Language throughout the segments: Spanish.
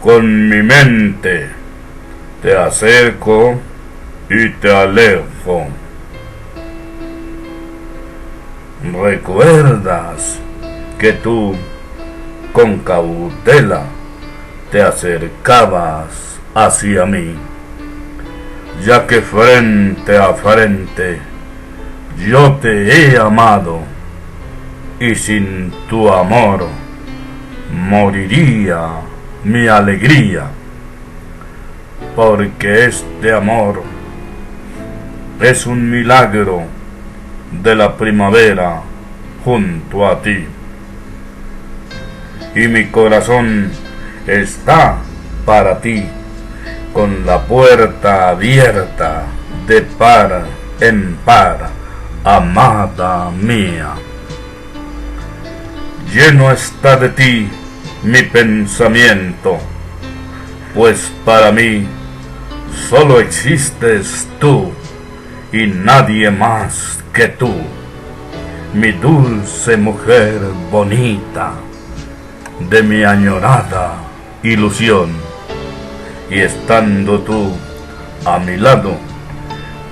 Con mi mente te acerco y te alejo. ¿Recuerdas que tú con cautela te acercabas hacia mí? Ya que frente a frente yo te he amado, y sin tu amor moriría mi alegría, porque este amor es un milagro de la primavera junto a ti, y mi corazón está para ti, con la puerta abierta de par en par, amada mía. Lleno está de ti mi pensamiento, pues para mí solo existes tú y nadie más que tú, mi dulce mujer bonita, de mi añorada ilusión. Y estando tú a mi lado,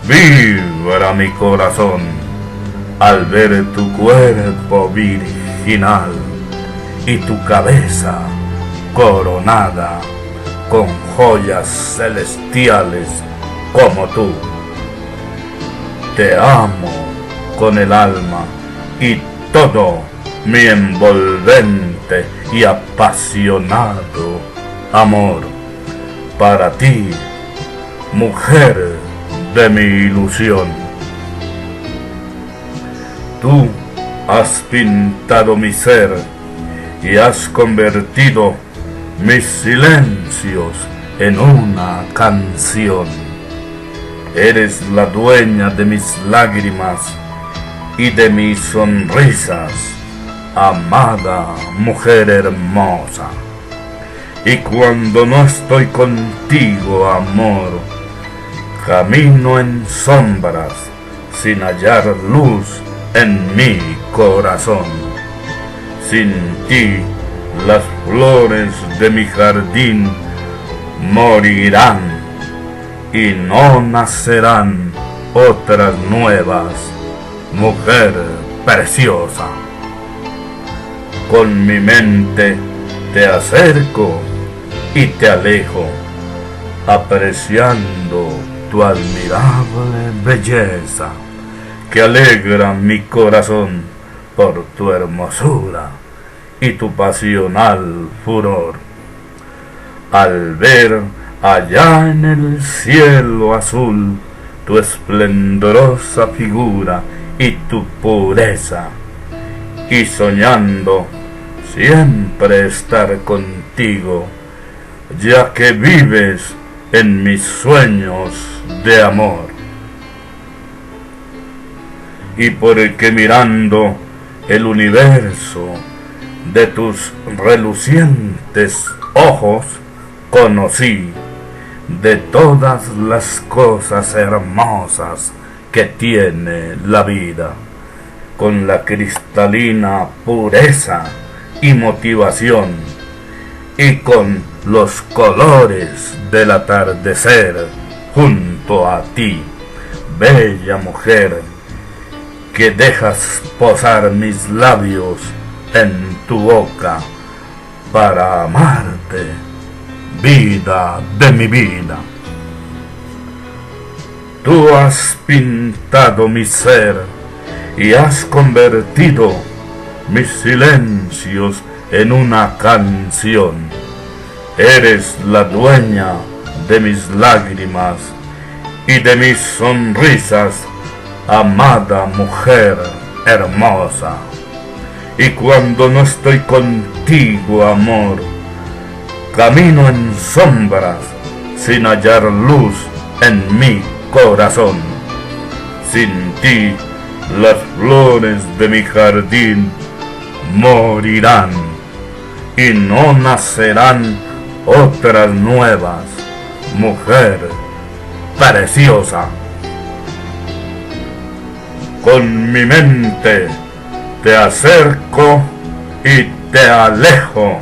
vibra mi corazón al ver tu cuerpo virginal y tu cabeza coronada con joyas celestiales como tú. Te amo con el alma y todo mi envolvente y apasionado amor para ti, mujer de mi ilusión. Tú has pintado mi ser y has convertido mis silencios en una canción. Eres la dueña de mis lágrimas y de mis sonrisas, amada mujer hermosa. Y cuando no estoy contigo, amor, camino en sombras sin hallar luz en mi corazón. Sin ti las flores de mi jardín morirán y no nacerán otras nuevas, mujer preciosa. Con mi mente te acerco y te alejo, apreciando tu admirable belleza, que alegra mi corazón por tu hermosura y tu pasional furor. Al ver allá en el cielo azul tu esplendorosa figura y tu pureza, y soñando siempre estar contigo, ya que vives en mis sueños de amor. Y porque mirando el universo de tus relucientes ojos, conocí de todas las cosas hermosas que tiene la vida, con la cristalina pureza y motivación, y con los colores del atardecer junto a ti, bella mujer, que dejas posar mis labios en tu boca para amarte, vida de mi vida. Tú has pintado mi ser y has convertido mis silencios en una canción. Eres la dueña de mis lágrimas y de mis sonrisas, amada mujer hermosa. Y cuando no estoy contigo, amor, camino en sombras sin hallar luz en mi corazón. Sin ti las flores de mi jardín morirán y no nacerán otras nuevas, mujer preciosa. Con mi mente te acerco y te alejo.